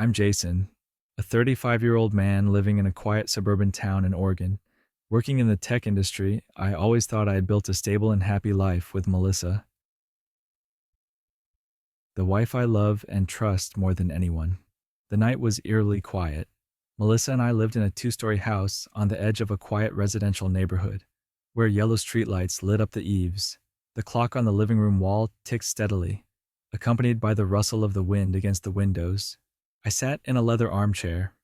I'm Jason, a 35-year-old man living in a quiet suburban town in Oregon. Working in the tech industry, I always thought I had built a stable and happy life with Melissa, the wife I love and trust more than anyone. The night was eerily quiet. Melissa and I lived in a two-story house on the edge of a quiet residential neighborhood, where yellow streetlights lit up the eaves. The clock on the living room wall ticked steadily, accompanied by the rustle of the wind against the windows. I sat in a leather armchair,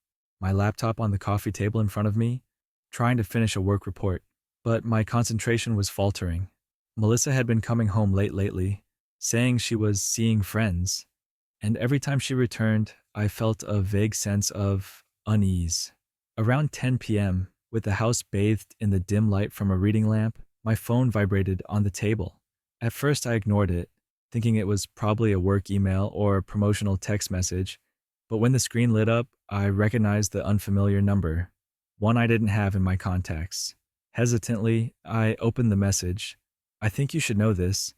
my laptop on the coffee table in front of me, trying to finish a work report, but my concentration was faltering. Melissa had been coming home late lately, saying she was seeing friends, and every time she returned, I felt a vague sense of unease. Around 10 p.m., with the house bathed in the dim light from a reading lamp, my phone vibrated on the table. At first, I ignored it, thinking it was probably a work email or a promotional text message, but when the screen lit up, I recognized the unfamiliar number, one I didn't have in my contacts. Hesitantly, I opened the message. "I think you should know this."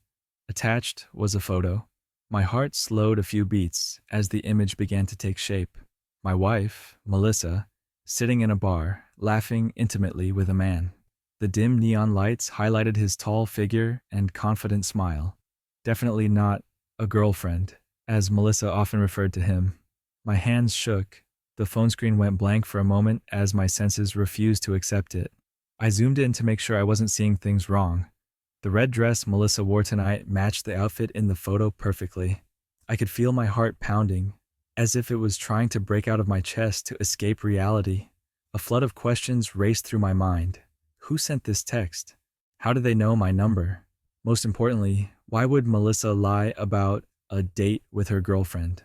Attached was a photo. My heart slowed a few beats as the image began to take shape. My wife, Melissa, sitting in a bar, laughing intimately with a man. The dim neon lights highlighted his tall figure and confident smile. Definitely not a girlfriend, as Melissa often referred to him. My hands shook. The phone screen went blank for a moment as my senses refused to accept it. I zoomed in to make sure I wasn't seeing things wrong. The red dress Melissa wore tonight matched the outfit in the photo perfectly. I could feel my heart pounding, as if it was trying to break out of my chest to escape reality. A flood of questions raced through my mind. Who sent this text? How did they know my number? Most importantly, why would Melissa lie about a date with her girlfriend?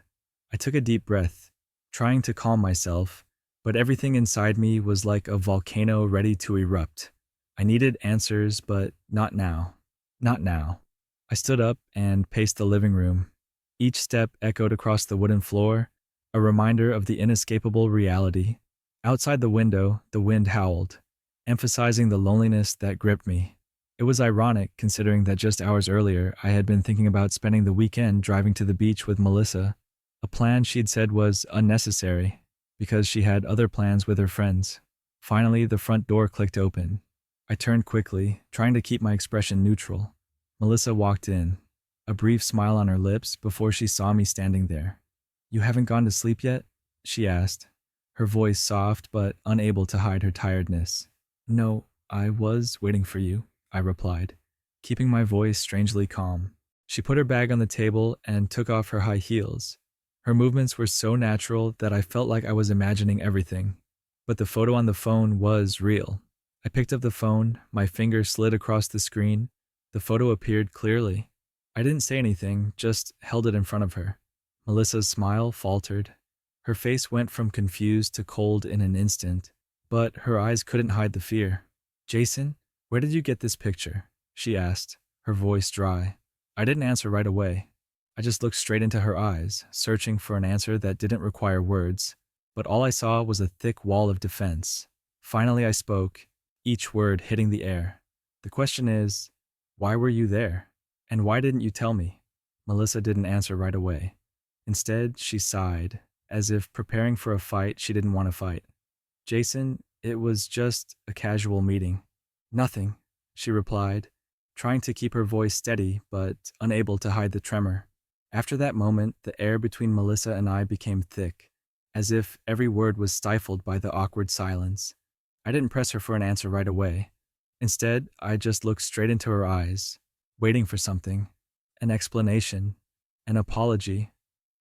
I took a deep breath, trying to calm myself, but everything inside me was like a volcano ready to erupt. I needed answers, but not now. Not now. I stood up and paced the living room. Each step echoed across the wooden floor, a reminder of the inescapable reality. Outside the window, the wind howled, emphasizing the loneliness that gripped me. It was ironic considering that just hours earlier I had been thinking about spending the weekend driving to the beach with Melissa, a plan she'd said was unnecessary because she had other plans with her friends. Finally, the front door clicked open. I turned quickly, trying to keep my expression neutral. Melissa walked in, a brief smile on her lips before she saw me standing there. "You haven't gone to sleep yet?" she asked, her voice soft but unable to hide her tiredness. "No, I was waiting for you," I replied, keeping my voice strangely calm. She put her bag on the table and took off her high heels. Her movements were so natural that I felt like I was imagining everything. But the photo on the phone was real. I picked up the phone, my finger slid across the screen. The photo appeared clearly. I didn't say anything, just held it in front of her. Melissa's smile faltered. Her face went from confused to cold in an instant, but her eyes couldn't hide the fear. "Jason, where did you get this picture?" she asked, her voice dry. I didn't answer right away. I just looked straight into her eyes, searching for an answer that didn't require words, but all I saw was a thick wall of defense. Finally I spoke, each word hitting the air. "The question is, why were you there? And why didn't you tell me?" Melissa didn't answer right away. Instead, she sighed, as if preparing for a fight she didn't want to fight. "Jason, it was just a casual meeting." "Nothing," she replied, trying to keep her voice steady but unable to hide the tremor. After that moment, the air between Melissa and I became thick, as if every word was stifled by the awkward silence. I didn't press her for an answer right away. Instead, I just looked straight into her eyes, waiting for something, an explanation, an apology,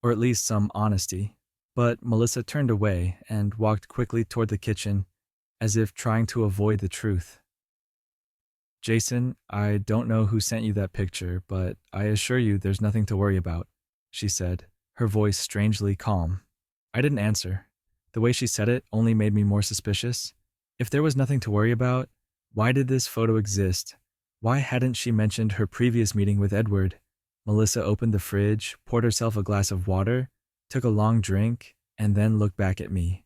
or at least some honesty. But Melissa turned away and walked quickly toward the kitchen, as if trying to avoid the truth. "Jason, I don't know who sent you that picture, but I assure you there's nothing to worry about," she said, her voice strangely calm. I didn't answer. The way she said it only made me more suspicious. If there was nothing to worry about, why did this photo exist? Why hadn't she mentioned her previous meeting with Edward? Melissa opened the fridge, poured herself a glass of water, took a long drink, and then looked back at me.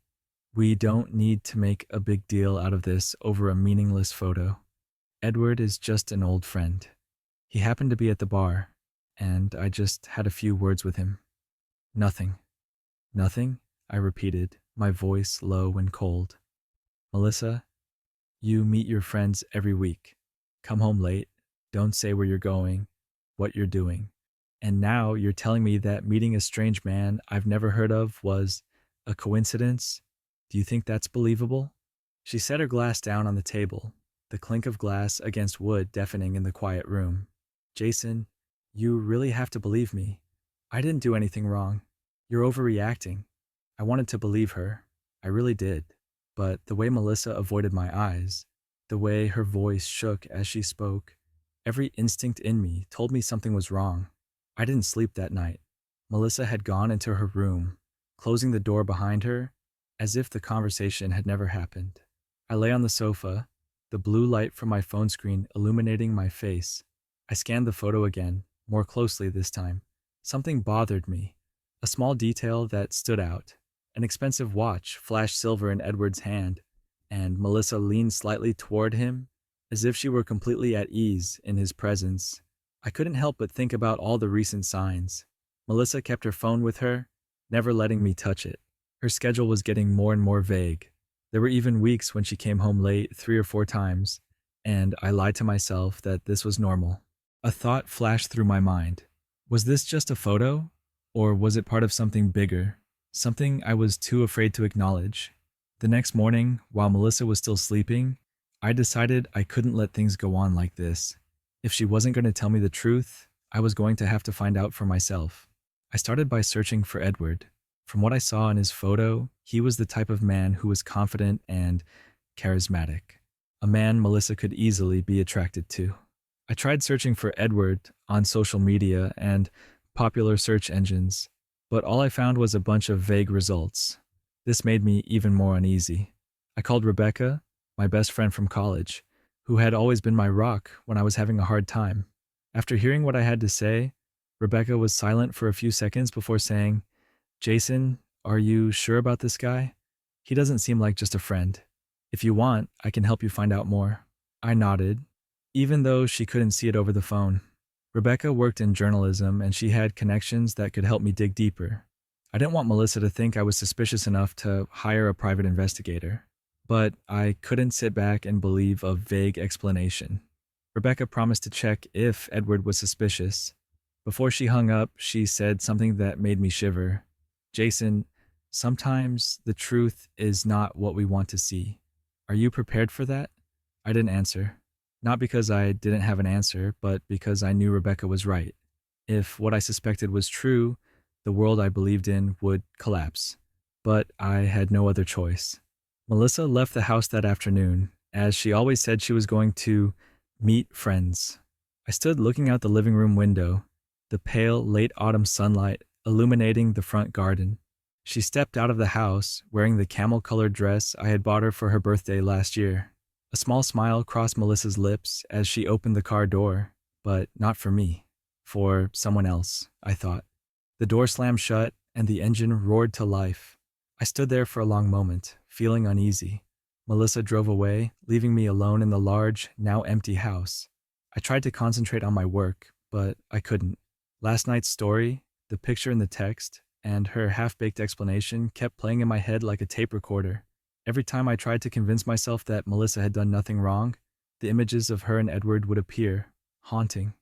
"We don't need to make a big deal out of this over a meaningless photo. Edward is just an old friend. He happened to be at the bar, and I just had a few words with him." "Nothing." "Nothing?" I repeated, my voice low and cold. Melissa, you meet your friends every week. Come home late. Don't say where you're going, what you're doing. And now you're telling me that meeting a strange man I've never heard of was a coincidence? Do you think that's believable? She set her glass down on the table, the clink of glass against wood deafening in the quiet room. Jason, you really have to believe me. I didn't do anything wrong. You're overreacting. I wanted to believe her. I really did. But the way Melissa avoided my eyes, the way her voice shook as she spoke, every instinct in me told me something was wrong. I didn't sleep that night. Melissa had gone into her room, closing the door behind her, as if the conversation had never happened. I lay on the sofa, the blue light from my phone screen illuminating my face. I scanned the photo again, more closely this time. Something bothered me, a small detail that stood out. An expensive watch flashed silver in Edward's hand, and Melissa leaned slightly toward him, as if she were completely at ease in his presence. I couldn't help but think about all the recent signs. Melissa kept her phone with her, never letting me touch it. Her schedule was getting more and more vague. There were even weeks when she came home late 3 or 4 times, and I lied to myself that this was normal. A thought flashed through my mind. Was this just a photo? Or was it part of something bigger? Something I was too afraid to acknowledge. The next morning, while Melissa was still sleeping, I decided I couldn't let things go on like this. If she wasn't going to tell me the truth, I was going to have to find out for myself. I started by searching for Edward. From what I saw in his photo, he was the type of man who was confident and charismatic. A man Melissa could easily be attracted to. I tried searching for Edward on social media and popular search engines, but all I found was a bunch of vague results. This made me even more uneasy. I called Rebecca, my best friend from college, who had always been my rock when I was having a hard time. After hearing what I had to say, Rebecca was silent for a few seconds before saying, Jason, are you sure about this guy? He doesn't seem like just a friend. If you want, I can help you find out more. I nodded, even though she couldn't see it over the phone. Rebecca worked in journalism and she had connections that could help me dig deeper. I didn't want Melissa to think I was suspicious enough to hire a private investigator, but I couldn't sit back and believe a vague explanation. Rebecca promised to check if Edward was suspicious. Before she hung up, she said something that made me shiver. Jason, sometimes the truth is not what we want to see. Are you prepared for that? I didn't answer. Not because I didn't have an answer, but because I knew Rebecca was right. If what I suspected was true, the world I believed in would collapse. But I had no other choice. Melissa left the house that afternoon, as she always said she was going to meet friends. I stood looking out the living room window, the pale late autumn sunlight illuminating the front garden. She stepped out of the house wearing the camel-colored dress I had bought her for her birthday last year. A small smile crossed Melissa's lips as she opened the car door, but not for me. For someone else, I thought. The door slammed shut and the engine roared to life. I stood there for a long moment, feeling uneasy. Melissa drove away, leaving me alone in the large, now empty house. I tried to concentrate on my work, but I couldn't. Last night's story, the picture in the text, and her half-baked explanation kept playing in my head like a tape recorder. Every time I tried to convince myself that Melissa had done nothing wrong, the images of her and Edward would appear, haunting.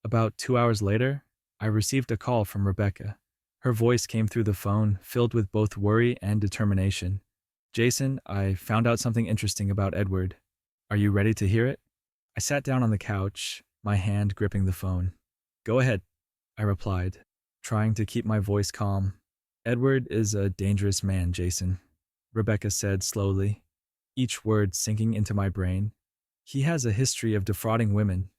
About 2 hours later, I received a call from Rebecca. Her voice came through the phone, filled with both worry and determination. Jason, I found out something interesting about Edward. Are you ready to hear it? I sat down on the couch, my hand gripping the phone. Go ahead, I replied, trying to keep my voice calm. Edward is a dangerous man, Jason, Rebecca said slowly, each word sinking into my brain. He has a history of defrauding women.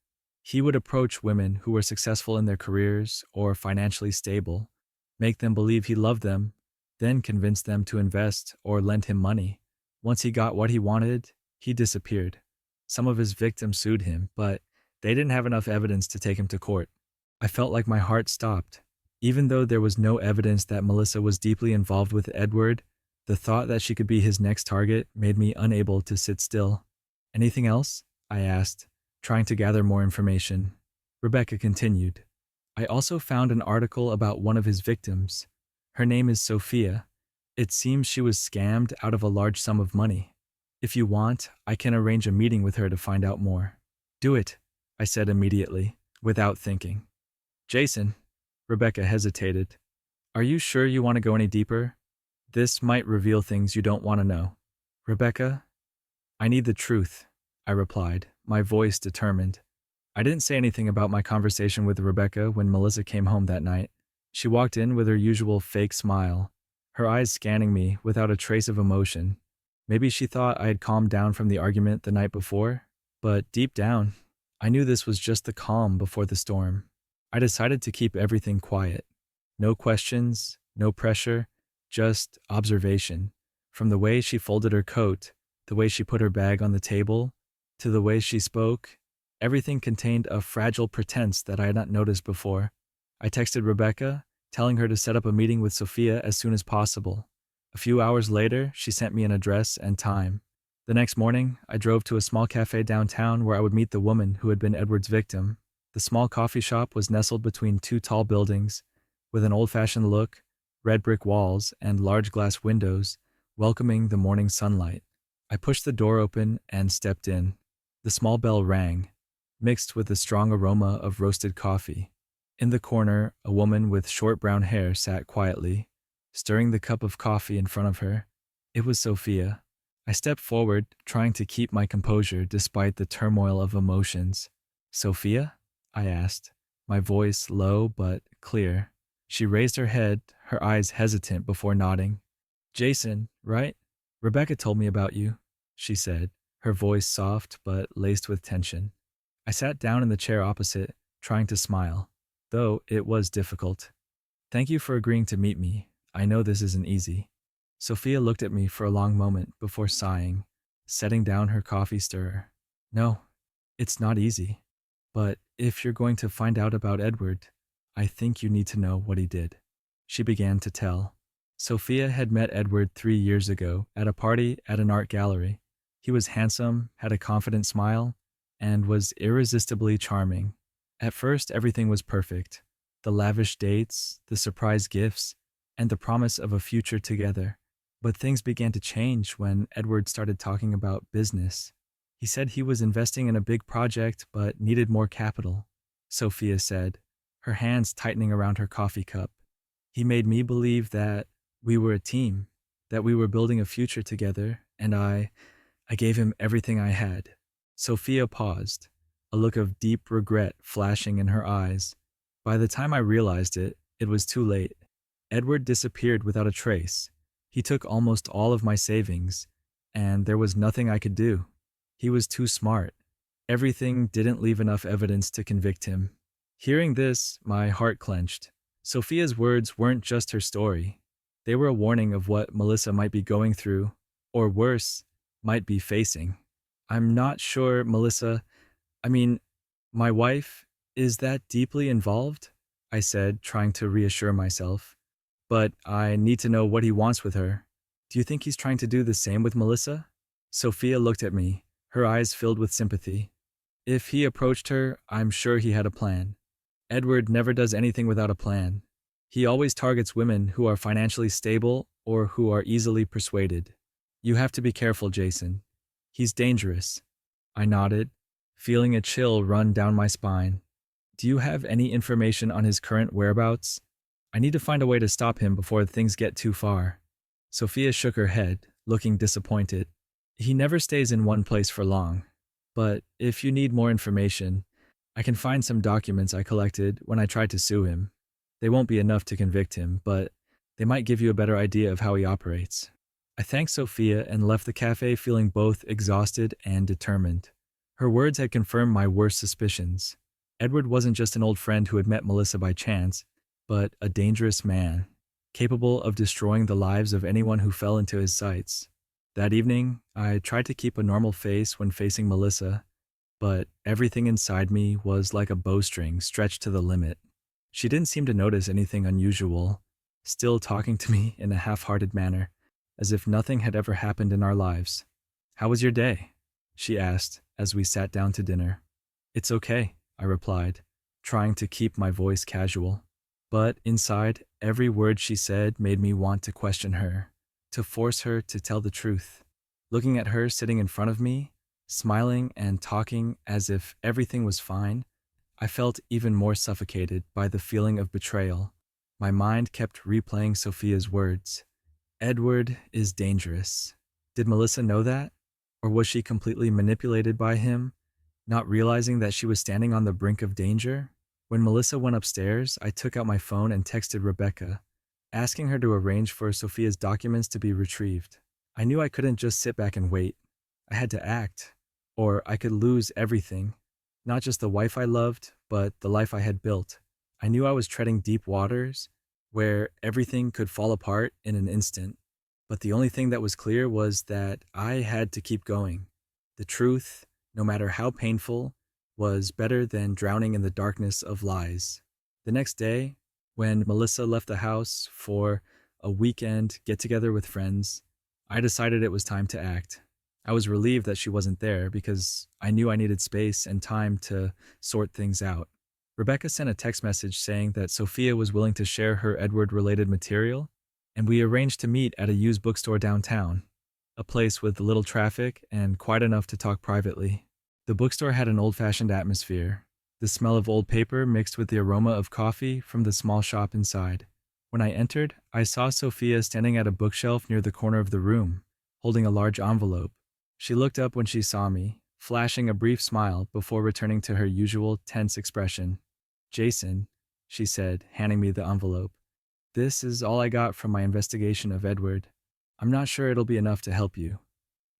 He would approach women who were successful in their careers or financially stable, make them believe he loved them, then convince them to invest or lend him money. Once he got what he wanted, he disappeared. Some of his victims sued him, but they didn't have enough evidence to take him to court. I felt like my heart stopped. Even though there was no evidence that Melissa was deeply involved with Edward, the thought that she could be his next target made me unable to sit still. Anything else? I asked, trying to gather more information. Rebecca continued. I also found an article about one of his victims. Her name is Sophia, It seems she was scammed out of a large sum of money. If you want, I can arrange a meeting with her to find out more. Do it, I said immediately, without thinking. Jason, Rebecca hesitated. Are you sure you want to go any deeper? This might reveal things you don't want to know. Rebecca, I need the truth, I replied, my voice determined. I didn't say anything about my conversation with Rebecca when Melissa came home that night. She walked in with her usual fake smile, her eyes scanning me without a trace of emotion. Maybe she thought I had calmed down from the argument the night before, but deep down, I knew this was just the calm before the storm. I decided to keep everything quiet. No questions, no pressure, just observation. From the way she folded her coat, the way she put her bag on the table, to the way she spoke, everything contained a fragile pretense that I had not noticed before. I texted Rebecca, telling her to set up a meeting with Sophia as soon as possible. A few hours later, she sent me an address and time. The next morning, I drove to a small cafe downtown where I would meet the woman who had been Edward's victim. The small coffee shop was nestled between two tall buildings, with an old-fashioned look, red brick walls, and large glass windows, welcoming the morning sunlight. I pushed the door open and stepped in. The small bell rang, mixed with the strong aroma of roasted coffee. In the corner, a woman with short brown hair sat quietly, stirring the cup of coffee in front of her. It was Sophia. I stepped forward, trying to keep my composure despite the turmoil of emotions. Sophia? I asked, my voice low but clear. She raised her head, her eyes hesitant before nodding. Jason, right? Rebecca told me about you, she said, her voice soft but laced with tension. I sat down in the chair opposite, trying to smile, though it was difficult. Thank you for agreeing to meet me. I know this isn't easy. Sophia looked at me for a long moment before sighing, setting down her coffee stirrer. No, it's not easy. But if you're going to find out about Edward, I think you need to know what he did. She began to tell. Sophia had met Edward 3 years ago at a party at an art gallery. He was handsome, had a confident smile, and was irresistibly charming. At first, everything was perfect. The lavish dates, the surprise gifts, and the promise of a future together. But things began to change when Edward started talking about business. He said he was investing in a big project but needed more capital, Sophia said, her hands tightening around her coffee cup. He made me believe that we were a team, that we were building a future together, and I gave him everything I had. Sophia paused, a look of deep regret flashing in her eyes. By the time I realized it, it was too late. Edward disappeared without a trace. He took almost all of my savings, and there was nothing I could do. He was too smart. Everything didn't leave enough evidence to convict him. Hearing this, my heart clenched. Sophia's words weren't just her story. They were a warning of what Melissa might be going through, or worse, might be facing. I'm not sure my wife, is that deeply involved? I said, trying to reassure myself. But I need to know what he wants with her. Do you think he's trying to do the same with Melissa? Sophia looked at me, her eyes filled with sympathy. If he approached her, I'm sure he had a plan. Edward never does anything without a plan. He always targets women who are financially stable or who are easily persuaded. You have to be careful, Jason. He's dangerous. I nodded, feeling a chill run down my spine. Do you have any information on his current whereabouts? I need to find a way to stop him before things get too far. Sophia shook her head, looking disappointed. He never stays in one place for long. But if you need more information, I can find some documents I collected when I tried to sue him. They won't be enough to convict him, but they might give you a better idea of how he operates. I thanked Sophia and left the cafe feeling both exhausted and determined. Her words had confirmed my worst suspicions. Edward wasn't just an old friend who had met Melissa by chance, but a dangerous man, capable of destroying the lives of anyone who fell into his sights. That evening, I tried to keep a normal face when facing Melissa, but everything inside me was like a bowstring stretched to the limit. She didn't seem to notice anything unusual, still talking to me in a half-hearted manner, as if nothing had ever happened in our lives. "How was your day?" she asked as we sat down to dinner. "It's okay," I replied, trying to keep my voice casual. But inside, every word she said made me want to question her. to force her to tell the truth. Looking at her sitting in front of me, smiling and talking as if everything was fine, I felt even more suffocated by the feeling of betrayal. My mind kept replaying Sophia's words. Edward is dangerous. Did Melissa know that? Or was she completely manipulated by him, not realizing that she was standing on the brink of danger? When Melissa went upstairs, I took out my phone and texted Rebecca, asking her to arrange for Sophia's documents to be retrieved. I knew I couldn't just sit back and wait. I had to act, or I could lose everything. Not just the wife I loved, but the life I had built. I knew I was treading deep waters, where everything could fall apart in an instant. But the only thing that was clear was that I had to keep going. The truth, no matter how painful, was better than drowning in the darkness of lies. The next day, when Melissa left the house for a weekend get-together with friends, I decided it was time to act. I was relieved that she wasn't there because I knew I needed space and time to sort things out. Rebecca sent a text message saying that Sophia was willing to share her Edward-related material, and we arranged to meet at a used bookstore downtown, a place with little traffic and quiet enough to talk privately. The bookstore had an old-fashioned atmosphere, the smell of old paper mixed with the aroma of coffee from the small shop inside. When I entered, I saw Sophia standing at a bookshelf near the corner of the room, holding a large envelope. She looked up when she saw me, flashing a brief smile before returning to her usual tense expression. "Jason," she said, handing me the envelope. "This is all I got from my investigation of Edward. I'm not sure it'll be enough to help you,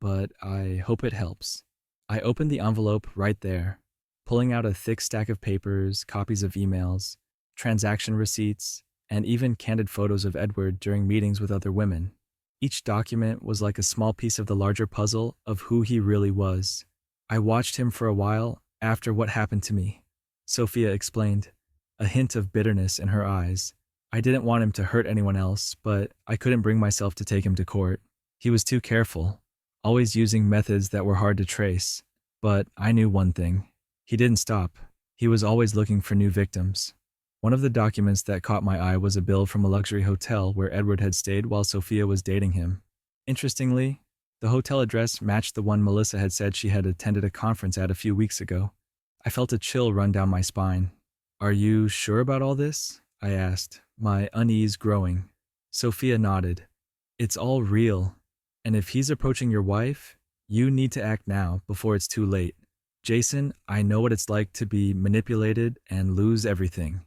but I hope it helps." I opened the envelope right there, pulling out a thick stack of papers, copies of emails, transaction receipts, and even candid photos of Edward during meetings with other women. Each document was like a small piece of the larger puzzle of who he really was. I watched him for a while after what happened to me, Sophia explained, a hint of bitterness in her eyes. I didn't want him to hurt anyone else, but I couldn't bring myself to take him to court. He was too careful, always using methods that were hard to trace. But I knew one thing. He didn't stop. He was always looking for new victims. One of the documents that caught my eye was a bill from a luxury hotel where Edward had stayed while Sophia was dating him. Interestingly, the hotel address matched the one Melissa had said she had attended a conference at a few weeks ago. I felt a chill run down my spine. "Are you sure about all this?" I asked, my unease growing. Sophia nodded. "It's all real. And if he's approaching your wife, you need to act now before it's too late. Jason, I know what it's like to be manipulated and lose everything.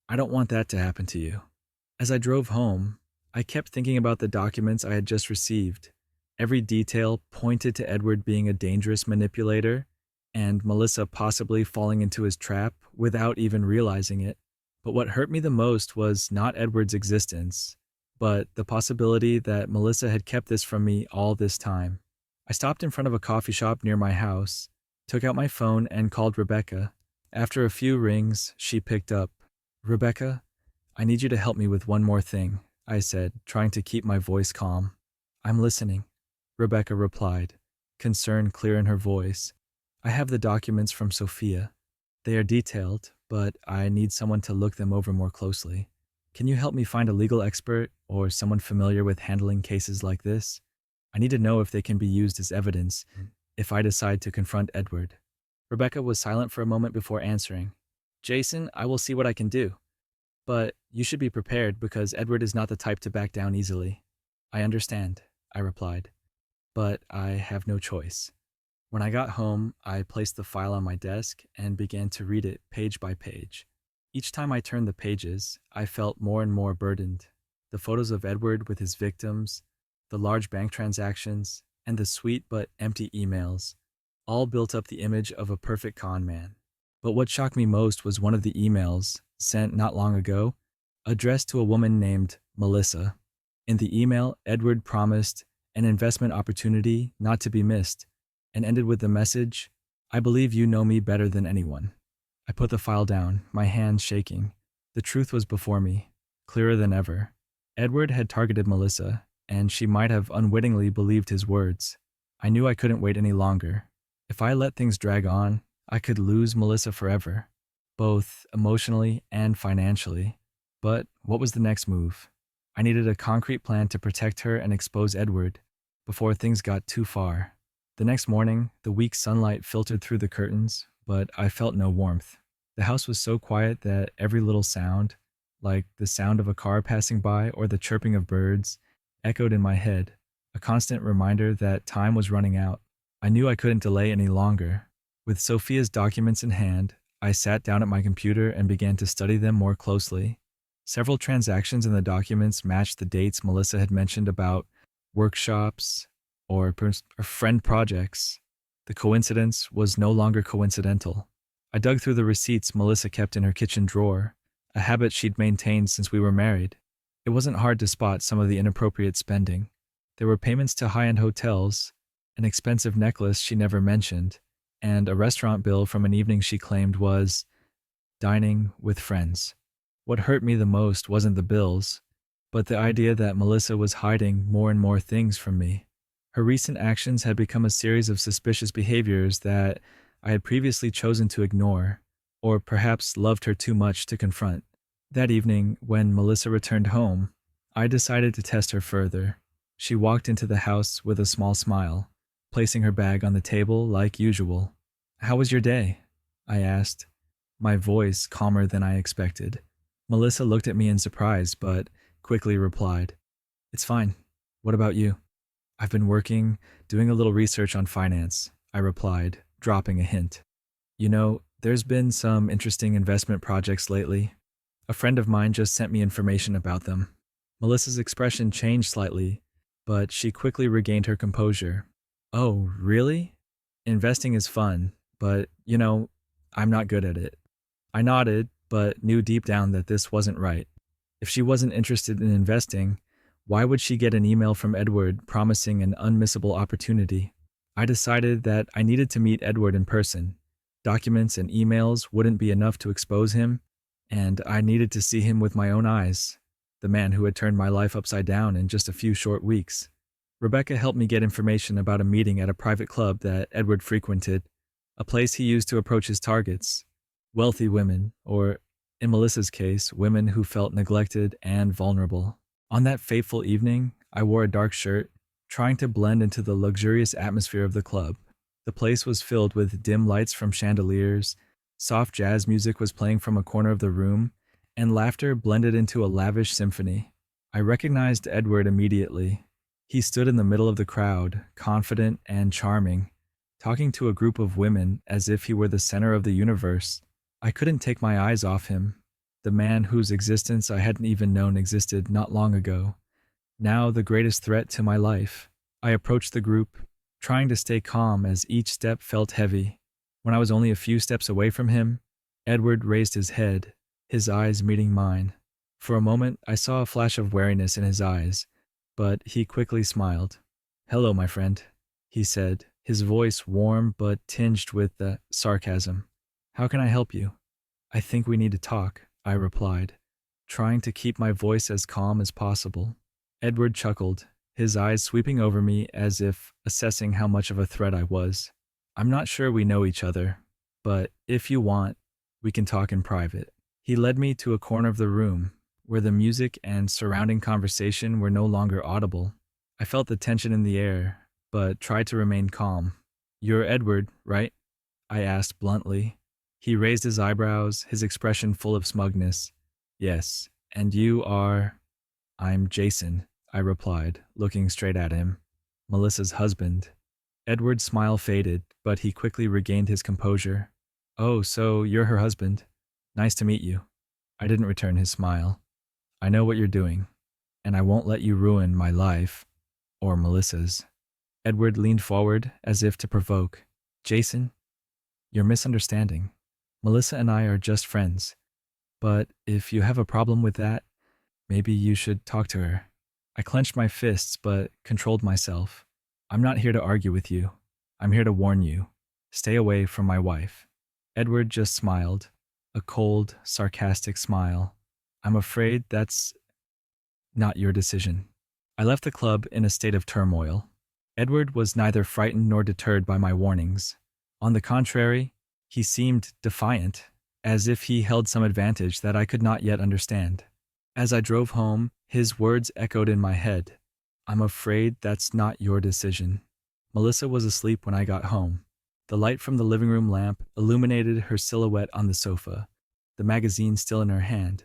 I don't want that to happen to you." As I drove home, I kept thinking about the documents I had just received. Every detail pointed to Edward being a dangerous manipulator and Melissa possibly falling into his trap without even realizing it. But what hurt me the most was not Edward's existence, but the possibility that Melissa had kept this from me all this time. I stopped in front of a coffee shop near my house, took out my phone and called Rebecca. After a few rings, she picked up. "Rebecca, I need you to help me with one more thing," I said, trying to keep my voice calm. "I'm listening," Rebecca replied, concern clear in her voice. "I have the documents from Sophia. They are detailed, but I need someone to look them over more closely. Can you help me find a legal expert or someone familiar with handling cases like this? I need to know if they can be used as evidence if I decide to confront Edward." Rebecca was silent for a moment before answering. "Jason, I will see what I can do. But you should be prepared because Edward is not the type to back down easily." "I understand," I replied, "but I have no choice." When I got home, I placed the file on my desk and began to read it page by page. Each time I turned the pages, I felt more and more burdened. The photos of Edward with his victims, the large bank transactions, and the sweet but empty emails all built up the image of a perfect con man. But what shocked me most was one of the emails, sent not long ago, addressed to a woman named Melissa. In the email, Edward promised an investment opportunity not to be missed, and ended with the message, "I believe you know me better than anyone." I put the file down, my hands shaking. The truth was before me, clearer than ever. Edward had targeted Melissa, and she might have unwittingly believed his words. I knew I couldn't wait any longer. If I let things drag on, I could lose Melissa forever, both emotionally and financially. But what was the next move? I needed a concrete plan to protect her and expose Edward before things got too far. The next morning, the weak sunlight filtered through the curtains, but I felt no warmth. The house was so quiet that every little sound, like the sound of a car passing by or the chirping of birds, echoed in my head, a constant reminder that time was running out. I knew I couldn't delay any longer. With Sophia's documents in hand, I sat down at my computer and began to study them more closely. Several transactions in the documents matched the dates Melissa had mentioned about workshops or friend projects. The coincidence was no longer coincidental. I dug through the receipts Melissa kept in her kitchen drawer, a habit she'd maintained since we were married. It wasn't hard to spot some of the inappropriate spending. There were payments to high-end hotels, an expensive necklace she never mentioned, and a restaurant bill from an evening she claimed was dining with friends. What hurt me the most wasn't the bills, but the idea that Melissa was hiding more and more things from me. Her recent actions had become a series of suspicious behaviors that I had previously chosen to ignore, or perhaps loved her too much to confront. That evening, when Melissa returned home, I decided to test her further. She walked into the house with a small smile, placing her bag on the table like usual. "How was your day?" I asked, my voice calmer than I expected. Melissa looked at me in surprise, but quickly replied, "It's fine. What about you?" "I've been working, doing a little research on finance," I replied, dropping a hint. "You know, there's been some interesting investment projects lately. A friend of mine just sent me information about them." Melissa's expression changed slightly, but she quickly regained her composure. "Oh, really? Investing is fun, but, I'm not good at it." I nodded, but knew deep down that this wasn't right. If she wasn't interested in investing, why would she get an email from Edward promising an unmissable opportunity? I decided that I needed to meet Edward in person. Documents and emails wouldn't be enough to expose him, and I needed to see him with my own eyes, the man who had turned my life upside down in just a few short weeks. Rebecca helped me get information about a meeting at a private club that Edward frequented, a place he used to approach his targets, wealthy women, or, in Melissa's case, women who felt neglected and vulnerable. On that fateful evening, I wore a dark shirt, trying to blend into the luxurious atmosphere of the club. The place was filled with dim lights from chandeliers, soft jazz music was playing from a corner of the room, and laughter blended into a lavish symphony. I recognized Edward immediately. He stood in the middle of the crowd, confident and charming, talking to a group of women as if he were the center of the universe. I couldn't take my eyes off him, the man whose existence I hadn't even known existed not long ago, now the greatest threat to my life. I approached the group, trying to stay calm as each step felt heavy. When I was only a few steps away from him, Edward raised his head, his eyes meeting mine. For a moment, I saw a flash of wariness in his eyes, but he quickly smiled. "Hello, my friend," he said, his voice warm but tinged with sarcasm. "How can I help you?" "I think we need to talk," I replied, trying to keep my voice as calm as possible. Edward chuckled, his eyes sweeping over me as if assessing how much of a threat I was. "I'm not sure we know each other, but if you want, we can talk in private." He led me to a corner of the room, where the music and surrounding conversation were no longer audible. I felt the tension in the air, but tried to remain calm. "You're Edward, right?" I asked bluntly. He raised his eyebrows, his expression full of smugness. "Yes, and you are—" "I'm Jason," I replied, looking straight at him. "Melissa's husband." Edward's smile faded, but he quickly regained his composure. "Oh, so you're her husband. Nice to meet you." I didn't return his smile. "I know what you're doing, and I won't let you ruin my life, or Melissa's." Edward leaned forward as if to provoke. "Jason, you're misunderstanding. Melissa and I are just friends. But if you have a problem with that, maybe you should talk to her." I clenched my fists but controlled myself. "I'm not here to argue with you. I'm here to warn you. Stay away from my wife." Edward just smiled, a cold, sarcastic smile. "I'm afraid that's not your decision." I left the club in a state of turmoil. Edward was neither frightened nor deterred by my warnings. On the contrary, he seemed defiant, as if he held some advantage that I could not yet understand. As I drove home, his words echoed in my head. I'm afraid that's not your decision. Melissa was asleep when I got home. The light from the living room lamp illuminated her silhouette on the sofa, the magazine still in her hand.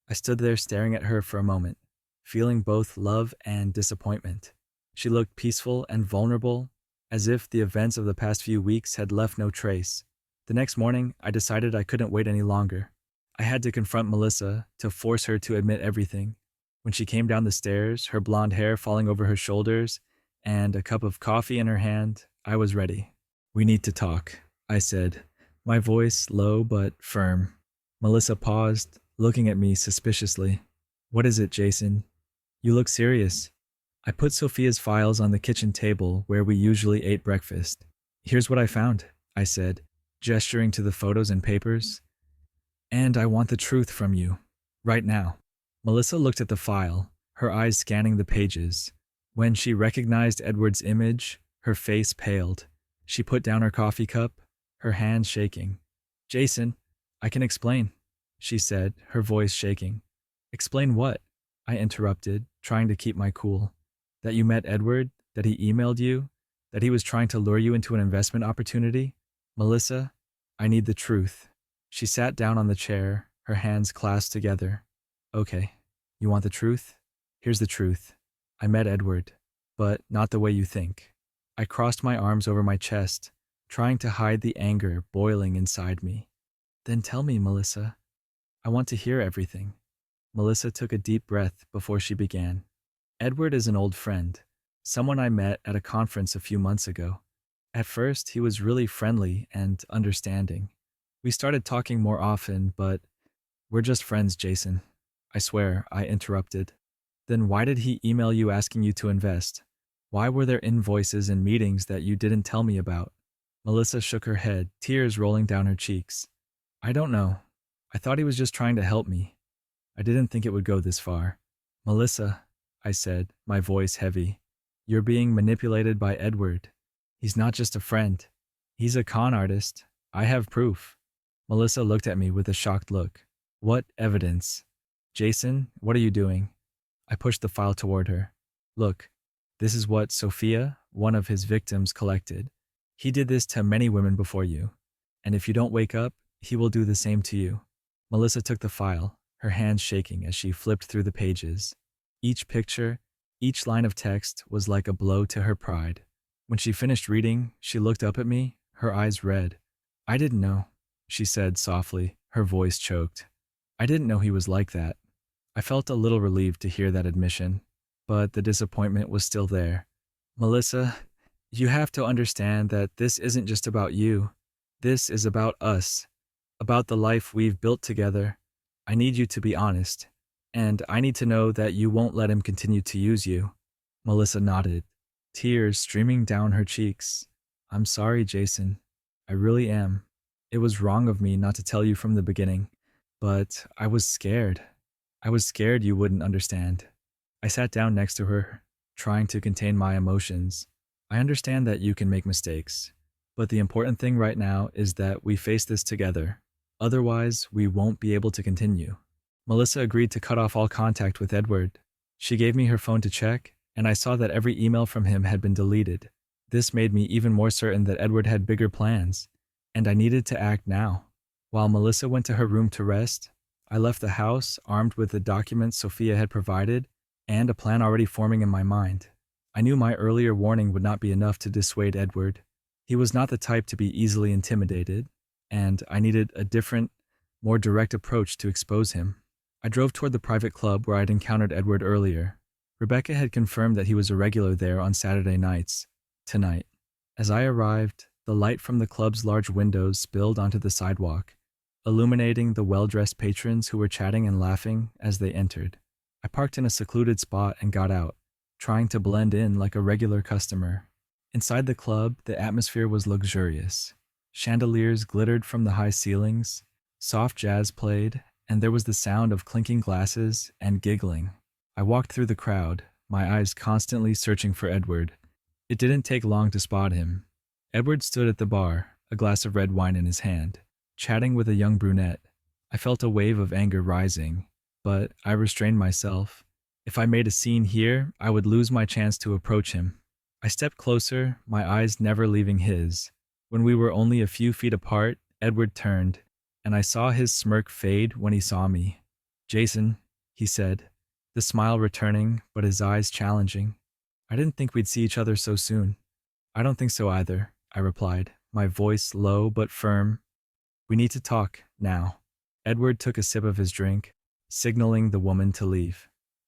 I stood there staring at her for a moment, feeling both love and disappointment. She looked peaceful and vulnerable, as if the events of the past few weeks had left no trace. The next morning, I decided I couldn't wait any longer. I had to confront Melissa to force her to admit everything. When she came down the stairs, her blonde hair falling over her shoulders, and a cup of coffee in her hand, I was ready. We need to talk, I said, my voice low but firm. Melissa paused, looking at me suspiciously. What is it, Jason? You look serious. I put Sophia's files on the kitchen table where we usually ate breakfast. Here's what I found, I said, gesturing to the photos and papers. And I want the truth from you, right now. Melissa looked at the file, her eyes scanning the pages. When she recognized Edward's image, her face paled. She put down her coffee cup, her hand shaking. Jason, I can explain, she said, her voice shaking. Explain what? I interrupted, trying to keep my cool. That you met Edward, that he emailed you, that he was trying to lure you into an investment opportunity? Melissa, I need the truth. She sat down on the chair, her hands clasped together. Okay, you want the truth? Here's the truth. I met Edward, but not the way you think. I crossed my arms over my chest, trying to hide the anger boiling inside me. Then tell me, Melissa. I want to hear everything. Melissa took a deep breath before she began. Edward is an old friend, someone I met at a conference a few months ago. At first, he was really friendly and understanding. We started talking more often, but we're just friends, Jason. I swear, I interrupted. Then why did he email you asking you to invest? Why were there invoices and meetings that you didn't tell me about? Melissa shook her head, tears rolling down her cheeks. I don't know. I thought he was just trying to help me. I didn't think it would go this far. Melissa, I said, my voice heavy. You're being manipulated by Edward. He's not just a friend. He's a con artist. I have proof. Melissa looked at me with a shocked look. What evidence? Jason, what are you doing? I pushed the file toward her. Look, this is what Sophia, one of his victims, collected. He did this to many women before you. And if you don't wake up, he will do the same to you. Melissa took the file, her hands shaking as she flipped through the pages. Each picture, each line of text was like a blow to her pride. When she finished reading, she looked up at me, her eyes red. I didn't know, she said softly, her voice choked. I didn't know he was like that. I felt a little relieved to hear that admission, but the disappointment was still there. Melissa, you have to understand that this isn't just about you. This is about us, about the life we've built together. I need you to be honest, and I need to know that you won't let him continue to use you. Melissa nodded, tears streaming down her cheeks. I'm sorry, Jason. I really am. It was wrong of me not to tell you from the beginning, but I was scared. I was scared you wouldn't understand. I sat down next to her, trying to contain my emotions. I understand that you can make mistakes, but the important thing right now is that we face this together. Otherwise, we won't be able to continue. Melissa agreed to cut off all contact with Edward. She gave me her phone to check, and I saw that every email from him had been deleted. This made me even more certain that Edward had bigger plans, and I needed to act now. While Melissa went to her room to rest, I left the house armed with the documents Sophia had provided and a plan already forming in my mind. I knew my earlier warning would not be enough to dissuade Edward. He was not the type to be easily intimidated, and I needed a different, more direct approach to expose him. I drove toward the private club where I'd encountered Edward earlier. Rebecca had confirmed that he was a regular there on Saturday nights. Tonight, as I arrived, the light from the club's large windows spilled onto the sidewalk, illuminating the well-dressed patrons who were chatting and laughing as they entered. I parked in a secluded spot and got out, trying to blend in like a regular customer. Inside the club, the atmosphere was luxurious. Chandeliers glittered from the high ceilings, soft jazz played, and there was the sound of clinking glasses and giggling. I walked through the crowd, my eyes constantly searching for Edward. It didn't take long to spot him. Edward stood at the bar, a glass of red wine in his hand, chatting with a young brunette. I felt a wave of anger rising. but I restrained myself. If I made a scene here, I would lose my chance to approach him. I stepped closer, my eyes never leaving his. When we were only a few feet apart, Edward turned, and I saw his smirk fade when he saw me. "Jason," he said, the smile returning, but his eyes challenging. "I didn't think we'd see each other so soon." "I don't think so either," I replied, my voice low but firm. "We need to talk, now." Edward took a sip of his drink, signaling the woman to leave.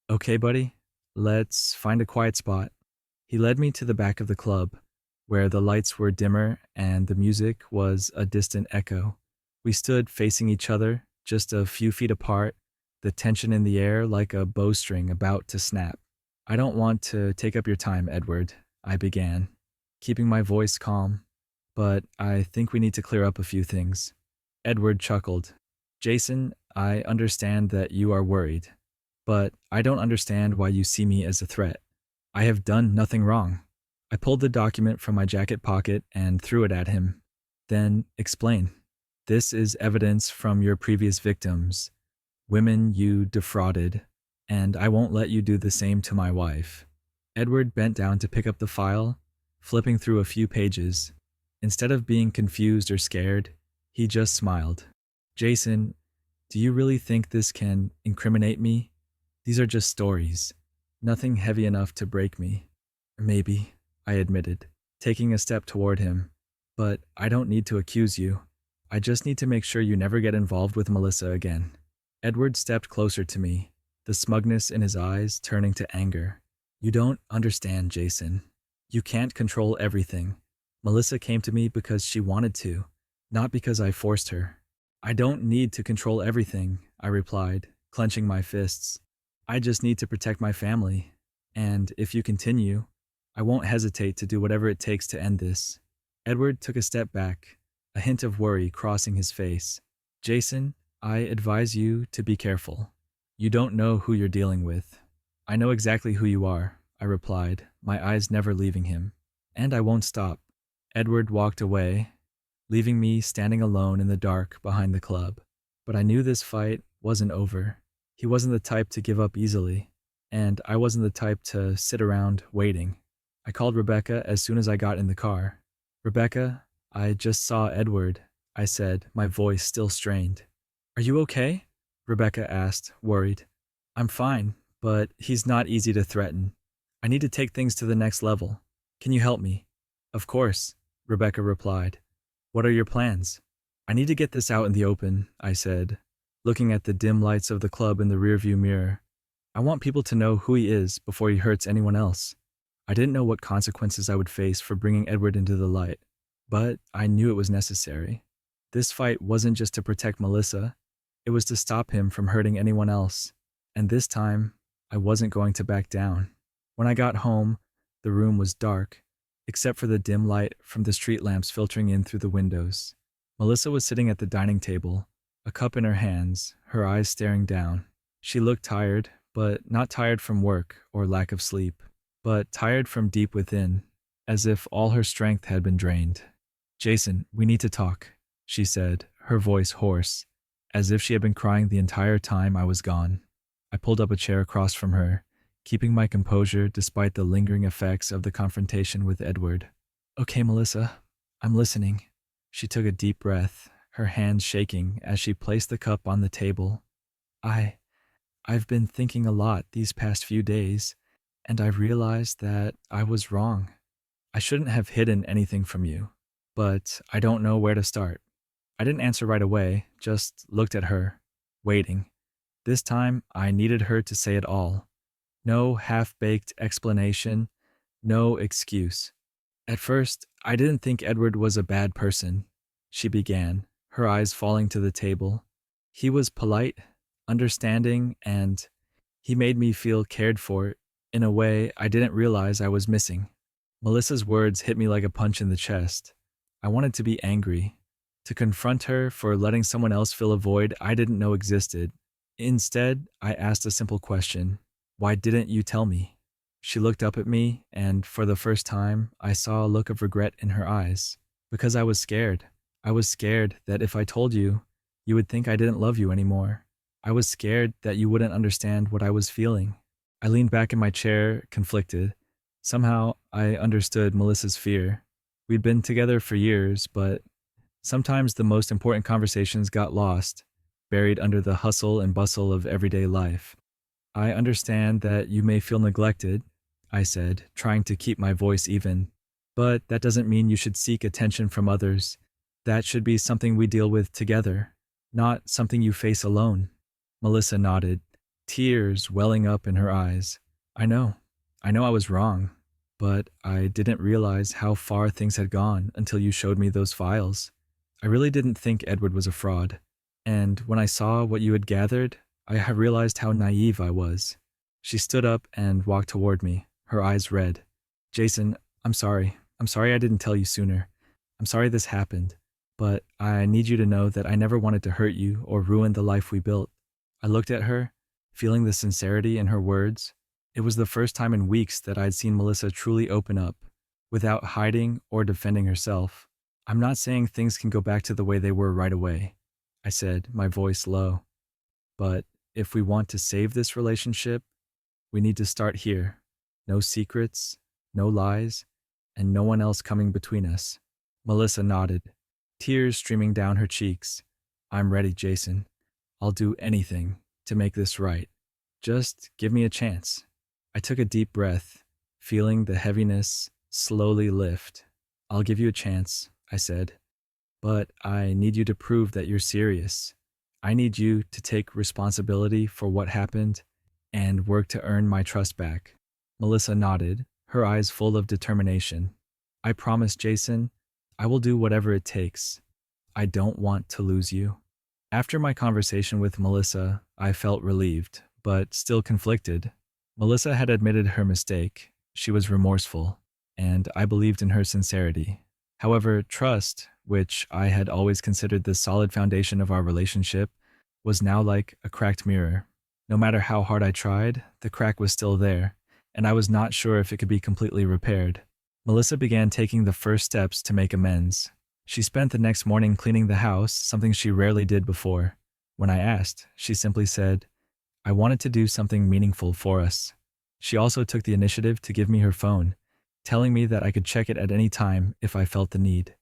"Okay, buddy, let's find a quiet spot." He led me to the back of the club, where the lights were dimmer and the music was a distant echo. We stood facing each other, just a few feet apart, the tension in the air like a bowstring about to snap. "I don't want to take up your time, Edward," I began, keeping my voice calm, "but I think we need to clear up a few things." Edward chuckled. "Jason, I understand that you are worried, but I don't understand why you see me as a threat. I have done nothing wrong." I pulled the document from my jacket pocket and threw it at him. "Then explain. This is evidence from your previous victims, women you defrauded, and I won't let you do the same to my wife." Edward bent down to pick up the file, flipping through a few pages. Instead of being confused or scared, he just smiled. "Jason, do you really think this can incriminate me? These are just stories. Nothing heavy enough to break me." "Maybe," I admitted, taking a step toward him. "But I don't need to accuse you. I just need to make sure you never get involved with Melissa again." Edward stepped closer to me, the smugness in his eyes turning to anger. "You don't understand, Jason. You can't control everything. Melissa came to me because she wanted to, not because I forced her." "I don't need to control everything," I replied, clenching my fists. "I just need to protect my family. And if you continue, I won't hesitate to do whatever it takes to end this." Edward took a step back, a hint of worry crossing his face. "Jason, I advise you to be careful. You don't know who you're dealing with." "I know exactly who you are," I replied, my eyes never leaving him. "And I won't stop." Edward walked away, leaving me standing alone in the dark behind the club. But I knew this fight wasn't over. He wasn't the type to give up easily, and I wasn't the type to sit around waiting. I called Rebecca as soon as I got in the car. "Rebecca, I just saw Edward," I said, my voice still strained. "Are you okay?" Rebecca asked, worried. "I'm fine, but he's not easy to threaten. I need to take things to the next level. Can you help me?" "Of course," Rebecca replied. "What are your plans?" "I need to get this out in the open," I said, looking at the dim lights of the club in the rearview mirror. "I want people to know who he is before he hurts anyone else." I didn't know what consequences I would face for bringing Edward into the light, but I knew it was necessary. This fight wasn't just to protect Melissa, it was to stop him from hurting anyone else. And this time, I wasn't going to back down. When I got home, the room was dark, except for the dim light from the street lamps filtering in through the windows. Melissa was sitting at the dining table, a cup in her hands, her eyes staring down. She looked tired, but not tired from work or lack of sleep, but tired from deep within, as if all her strength had been drained. "Jason, we need to talk," she said, her voice hoarse, as if she had been crying the entire time I was gone. I pulled up a chair across from her, keeping my composure despite the lingering effects of the confrontation with Edward. "Okay, Melissa, I'm listening." She took a deep breath, her hands shaking as she placed the cup on the table. I've been thinking a lot these past few days, and I've realized that I was wrong. I shouldn't have hidden anything from you, but I don't know where to start." I didn't answer right away, just looked at her, waiting. This time, I needed her to say it all. No half-baked explanation, no excuse. "At first, I didn't think Edward was a bad person," she began, her eyes falling to the table. "He was polite, understanding, and he made me feel cared for in a way I didn't realize I was missing." Melissa's words hit me like a punch in the chest. I wanted to be angry, to confront her for letting someone else fill a void I didn't know existed. Instead, I asked a simple question. "Why didn't you tell me?" She looked up at me, and for the first time, I saw a look of regret in her eyes. "Because I was scared. I was scared that if I told you, you would think I didn't love you anymore. I was scared that you wouldn't understand what I was feeling. I leaned back in my chair, conflicted. Somehow, I understood Melissa's fear. We'd been together for years, but sometimes the most important conversations got lost, buried under the hustle and bustle of everyday life. I understand that you may feel neglected, I said, trying to keep my voice even. But that doesn't mean you should seek attention from others. That should be something we deal with together, not something you face alone. Melissa nodded, tears welling up in her eyes. I know. I know I was wrong. But I didn't realize how far things had gone until you showed me those files. I really didn't think Edward was a fraud. And when I saw what you had gathered, I realized how naive I was. She stood up and walked toward me, her eyes red. Jason, I'm sorry. I'm sorry I didn't tell you sooner. I'm sorry this happened. But I need you to know that I never wanted to hurt you or ruin the life we built. I looked at her, feeling the sincerity in her words. It was the first time in weeks that I'd seen Melissa truly open up, without hiding or defending herself. I'm not saying things can go back to the way they were right away, I said, my voice low. But if we want to save this relationship, we need to start here. No secrets, no lies, and no one else coming between us. Melissa nodded, tears streaming down her cheeks. I'm ready, Jason. I'll do anything to make this right. Just give me a chance. I took a deep breath, feeling the heaviness slowly lift. I'll give you a chance, I said, but I need you to prove that you're serious. I need you to take responsibility for what happened and work to earn my trust back. Melissa nodded, her eyes full of determination. I promise, Jason, I will do whatever it takes. I don't want to lose you. After my conversation with Melissa, I felt relieved, but still conflicted. Melissa had admitted her mistake. She was remorseful, and I believed in her sincerity. However, trust, which I had always considered the solid foundation of our relationship, was now like a cracked mirror. No matter how hard I tried, the crack was still there, and I was not sure if it could be completely repaired. Melissa began taking the first steps to make amends. She spent the next morning cleaning the house, something she rarely did before. When I asked, she simply said, I wanted to do something meaningful for us. She also took the initiative to give me her phone, telling me that I could check it at any time if I felt the need.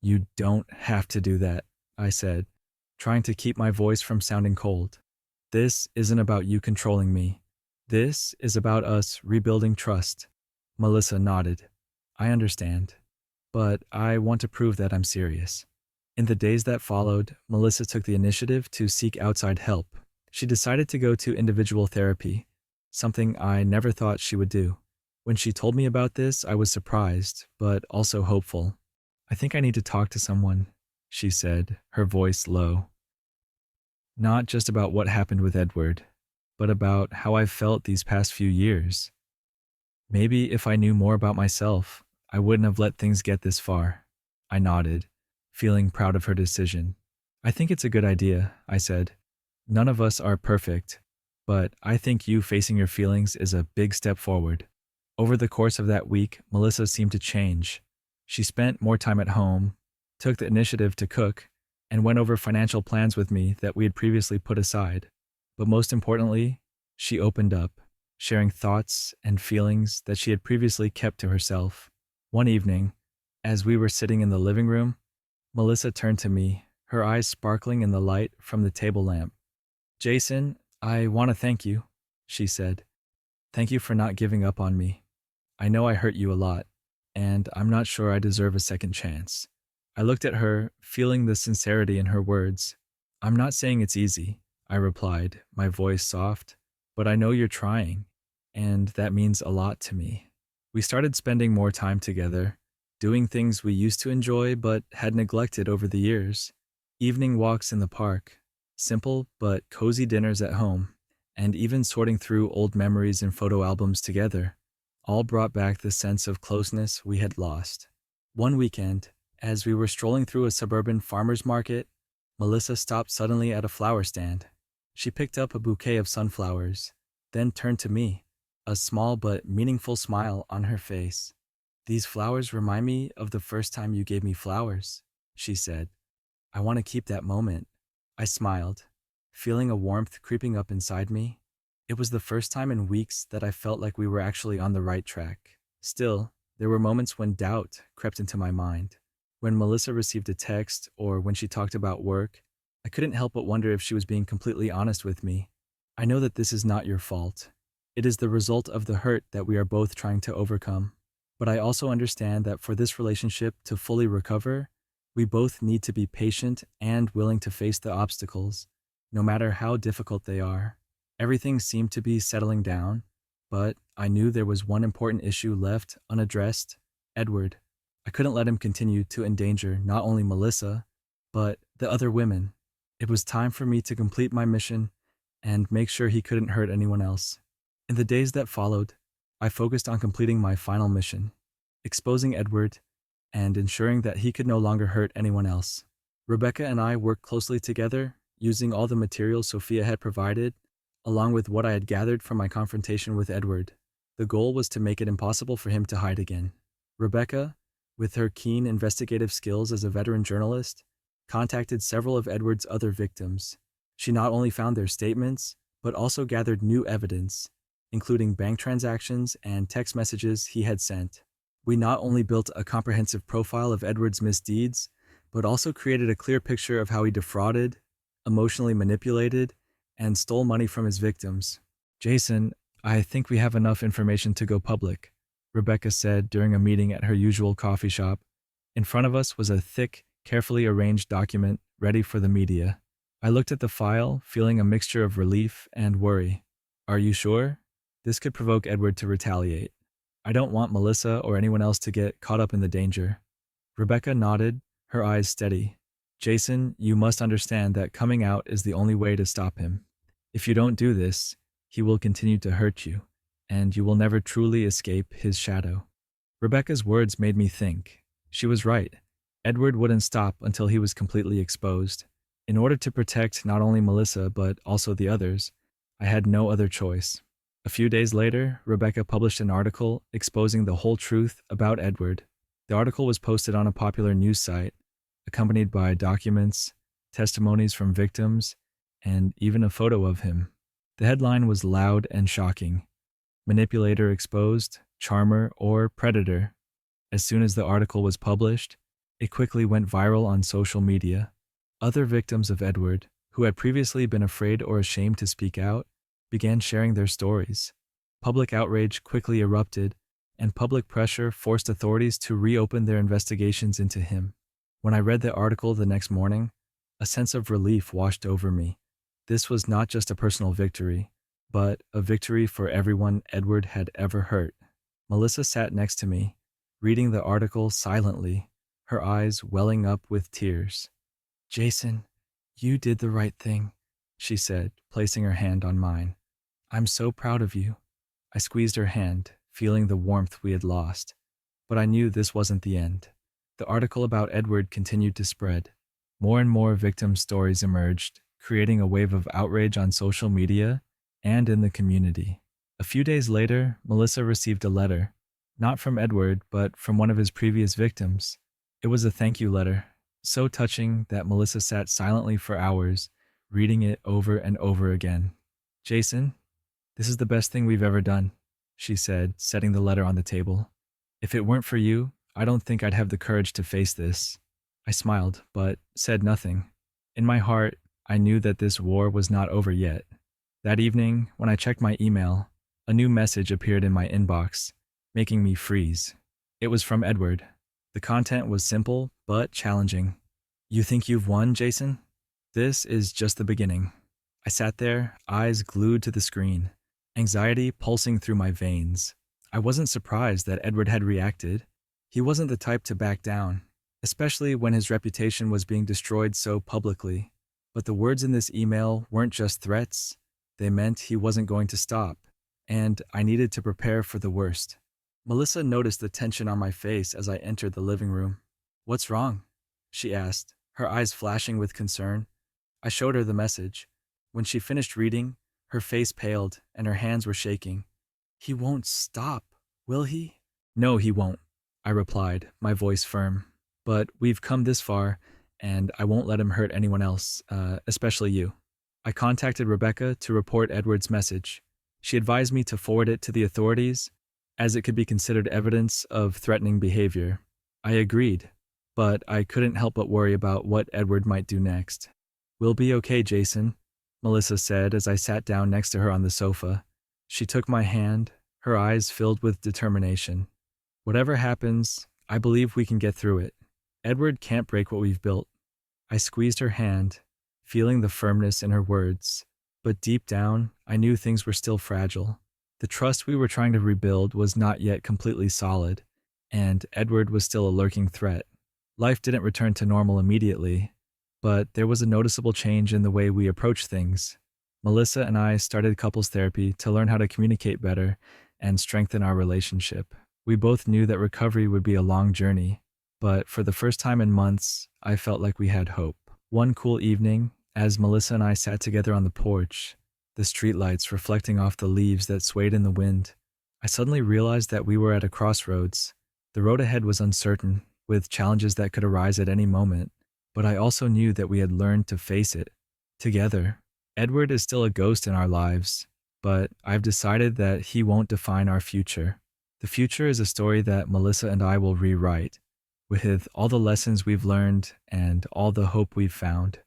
You don't have to do that, I said, trying to keep my voice from sounding cold. This isn't about you controlling me. This is about us rebuilding trust. Melissa nodded. I understand, but I want to prove that I'm serious. In the days that followed, Melissa took the initiative to seek outside help. She decided to go to individual therapy, something I never thought she would do. When she told me about this, I was surprised, but also hopeful. I think I need to talk to someone, she said, her voice low. Not just about what happened with Edward, but about how I've felt these past few years. Maybe if I knew more about myself, I wouldn't have let things get this far. I nodded, feeling proud of her decision. I think it's a good idea, I said. None of us are perfect, but I think you facing your feelings is a big step forward. Over the course of that week, Melissa seemed to change. She spent more time at home, took the initiative to cook, and went over financial plans with me that we had previously put aside. But most importantly, she opened up, sharing thoughts and feelings that she had previously kept to herself. One evening, as we were sitting in the living room, Melissa turned to me, her eyes sparkling in the light from the table lamp. Jason, I want to thank you, she said. Thank you for not giving up on me. I know I hurt you a lot, and I'm not sure I deserve a second chance. I looked at her, feeling the sincerity in her words. I'm not saying it's easy, I replied, my voice soft, but I know you're trying, and that means a lot to me. We started spending more time together, doing things we used to enjoy but had neglected over the years. Evening walks in the park, simple but cozy dinners at home, and even sorting through old memories and photo albums together, all brought back the sense of closeness we had lost. One weekend, as we were strolling through a suburban farmer's market, Melissa stopped suddenly at a flower stand. She picked up a bouquet of sunflowers, then turned to me, a small but meaningful smile on her face. These flowers remind me of the first time you gave me flowers, she said. I want to keep that moment. I smiled. feeling a warmth creeping up inside me. It was the first time in weeks that I felt like we were actually on the right track. Still, there were moments when doubt crept into my mind. When Melissa received a text or when she talked about work, I couldn't help but wonder if she was being completely honest with me. I know that this is not your fault. It is the result of the hurt that we are both trying to overcome. But I also understand that for this relationship to fully recover, we both need to be patient and willing to face the obstacles, no matter how difficult they are. Everything seemed to be settling down, but I knew there was one important issue left unaddressed: Edward. I couldn't let him continue to endanger not only Melissa, but the other women. It was time for me to complete my mission and make sure he couldn't hurt anyone else. In the days that followed, I focused on completing my final mission, exposing Edward and ensuring that he could no longer hurt anyone else. Rebecca and I worked closely together, using all the materials Sophia had provided, along with what I had gathered from my confrontation with Edward. The goal was to make it impossible for him to hide again. Rebecca, with her keen investigative skills as a veteran journalist, contacted several of Edward's other victims. She not only found their statements, but also gathered new evidence, including bank transactions and text messages he had sent. We not only built a comprehensive profile of Edward's misdeeds, but also created a clear picture of how he defrauded, emotionally manipulated, and stole money from his victims. "Jason, I think we have enough information to go public," Rebecca said during a meeting at her usual coffee shop. In front of us was a thick, carefully arranged document ready for the media. I looked at the file, feeling a mixture of relief and worry. "Are you sure? This could provoke Edward to retaliate. I don't want Melissa or anyone else to get caught up in the danger." Rebecca nodded, her eyes steady. "Jason, you must understand that coming out is the only way to stop him. If you don't do this, he will continue to hurt you, and you will never truly escape his shadow." Rebecca's words made me think. She was right. Edward wouldn't stop until he was completely exposed. In order to protect not only Melissa but also the others, I had no other choice. A few days later, Rebecca published an article exposing the whole truth about Edward. The article was posted on a popular news site, accompanied by documents, testimonies from victims, and even a photo of him. The headline was loud and shocking: "Manipulator exposed, charmer, or predator." As soon as the article was published, it quickly went viral on social media. Other victims of Edward, who had previously been afraid or ashamed to speak out, began sharing their stories. Public outrage quickly erupted, and public pressure forced authorities to reopen their investigations into him. When I read the article the next morning, a sense of relief washed over me. This was not just a personal victory, but a victory for everyone Edward had ever hurt. Melissa sat next to me, reading the article silently, her eyes welling up with tears. "Jason, you did the right thing," she said, placing her hand on mine. "I'm so proud of you." I squeezed her hand, feeling the warmth we had lost. But I knew this wasn't the end. The article about Edward continued to spread. More and more victim stories emerged, creating a wave of outrage on social media and in the community. A few days later, Melissa received a letter, not from Edward, but from one of his previous victims. It was a thank you letter, so touching that Melissa sat silently for hours, reading it over and over again. "Jason, this is the best thing we've ever done," she said, setting the letter on the table. "If it weren't for you, I don't think I'd have the courage to face this." I smiled, but said nothing. In my heart, I knew that this war was not over yet. That evening, when I checked my email, a new message appeared in my inbox, making me freeze. It was from Edward. The content was simple, but challenging. "You think you've won, Jason? This is just the beginning." I sat there, eyes glued to the screen, anxiety pulsing through my veins. I wasn't surprised that Edward had reacted. He wasn't the type to back down, especially when his reputation was being destroyed so publicly. But the words in this email weren't just threats. They meant he wasn't going to stop, and I needed to prepare for the worst. Melissa noticed the tension on my face as I entered the living room. "What's wrong?" she asked, her eyes flashing with concern. I showed her the message. When she finished reading, her face paled and her hands were shaking. "He won't stop, will he?" "No, he won't," I replied, my voice firm. "But we've come this far, and I won't let him hurt anyone else, especially you." I contacted Rebecca to report Edward's message. She advised me to forward it to the authorities, as it could be considered evidence of threatening behavior. I agreed, but I couldn't help but worry about what Edward might do next. "We'll be okay, Jason," Melissa said as I sat down next to her on the sofa. She took my hand, her eyes filled with determination. "Whatever happens, I believe we can get through it. Edward can't break what we've built." I squeezed her hand, feeling the firmness in her words, but deep down, I knew things were still fragile. The trust we were trying to rebuild was not yet completely solid, and Edward was still a lurking threat. Life didn't return to normal immediately, but there was a noticeable change in the way we approached things. Melissa and I started couples therapy to learn how to communicate better and strengthen our relationship. We both knew that recovery would be a long journey, but for the first time in months, I felt like we had hope. One cool evening, as Melissa and I sat together on the porch, the streetlights reflecting off the leaves that swayed in the wind, I suddenly realized that we were at a crossroads. The road ahead was uncertain, with challenges that could arise at any moment, but I also knew that we had learned to face it together. Edward is still a ghost in our lives, but I've decided that he won't define our future. The future is a story that Melissa and I will rewrite, with all the lessons we've learned and all the hope we've found.